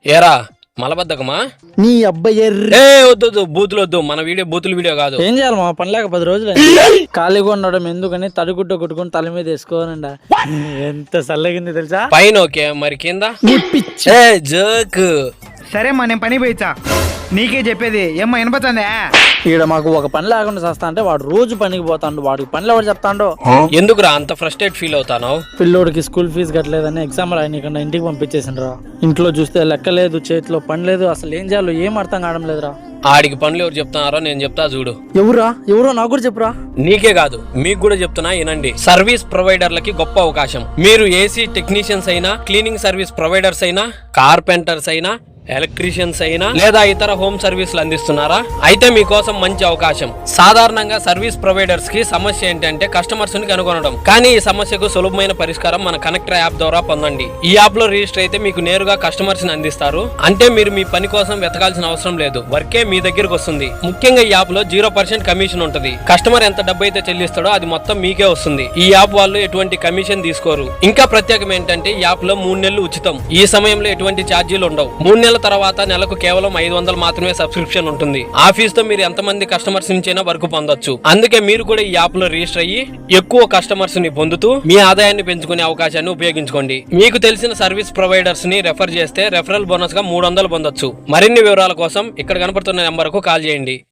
ఏరా మలబద్దకమా నీ అబ్బాయి వద్దు బూతులు వద్దు, మన వీడియో బూతుల వీడియో కాదు. ఏం చేయాలి మా పని లేక 10 రోజులు ఖాళీగా ఉండడం ఎందుకని తడిగుడ్డ కొట్టుకుని తల మీద వేసుకోవాలంట. ఎంత చల్లగింది తెలుసా. పైన ఓకే, మరి కింద జోక్. సరే మా నేను పని పోయిచ్చా, నీకే చెప్పేది ఏమ్మా వినపచ్చిందా? ఇక్కడ మాకు ఒక పని లేకుండా చేస్తా అంటే వాడు రోజు పనికి పోతాడు. వాడికి పనులు ఎవరు చెప్తాడో. ఎందుకురా అంత ఫ్రస్ట్రేట్ ఫీల్ అవుతాను? పిల్లోడికి స్కూల్ ఫీజు కట్టలేదని ఎగ్జామ్ రాయనీకుండా ఇంటికి పంపించేసిండ్రా. ఇంట్లో చూస్తే లెక్క లేదు, చేతిలో పని లేదు, అసలు ఏం చేయాలో ఏం అర్థం కావడం లేదురా. ఆడికి పనులు ఎవరు చెప్తున్నారో నేను చెప్తా చూడు. ఎవరో నాకు కూడా చెప్పురా. నీకే కాదు మీకు కూడా చెప్తున్నా వినండి. సర్వీస్ ప్రొవైడర్లకి గొప్ప అవకాశం. మీరు ఏసీ టెక్నీషియన్స్ అయినా, క్లీనింగ్ సర్వీస్ ప్రొవైడర్స్ అయినా, కార్పెంటర్స్ అయినా, ఎలక్ట్రీషియన్స్ అయినా లేదా ఇతర హోమ్ సర్వీసులు అందిస్తున్నారా? అయితే మీకోసం మంచి అవకాశం. సాధారణంగా సర్వీస్ ప్రొవైడర్స్ కి సమస్య ఏంటంటే కస్టమర్స్ ని కనుగొనడం. కానీ ఈ సమస్యకు సులభమైన పరిష్కారం మన కనెక్టర్ యాప్ ద్వారా పొందండి. ఈ యాప్ లో రిజిస్టర్ అయితే మీకు నేరుగా కస్టమర్స్ ని అందిస్తారు. అంటే మీరు మీ పని కోసం వెతకాల్సిన అవసరం లేదు, వర్కే మీ దగ్గరకు వస్తుంది. ముఖ్యంగా ఈ యాప్ లో 0% కమిషన్ ఉంటుంది. కస్టమర్ ఎంత డబ్బు అయితే చెల్లిస్తాడో అది మొత్తం మీకే వస్తుంది. ఈ యాప్ వాళ్ళు ఎటువంటి కమిషన్ తీసుకోరు. ఇంకా ప్రత్యేకం ఏంటంటే ఈ యాప్ లో 3 నెలలు ఉచితం. ఈ సమయంలో ఎటువంటి ఛార్జీలు ఉండవు. 3 నెలల తర్వాత నెలకు కేవలం 500 మాత్రమే సబ్స్క్రిప్షన్ ఉంటుంది. ఆఫీస్ తో మీరు ఎంతమంది కస్టమర్స్ నుంచైనా వర్క్ పొందొచ్చు. అందుకే మీరు కూడా ఈ యాప్ లో రిజిస్టర్ అయ్యి ఎక్కువ కస్టమర్స్ ని పొందుతూ మీ ఆదాయాన్ని పెంచుకునే అవకాశాన్ని ఉపయోగించుకోండి. మీకు తెలిసిన సర్వీస్ ప్రొవైడర్స్ ని రెఫర్ చేస్తే రెఫరల్ బోనస్ గా 300 పొందొచ్చు. మరిన్ని వివరాల కోసం ఇక్కడ కనపడుతున్న నెంబర్ కు కాల్ చేయండి.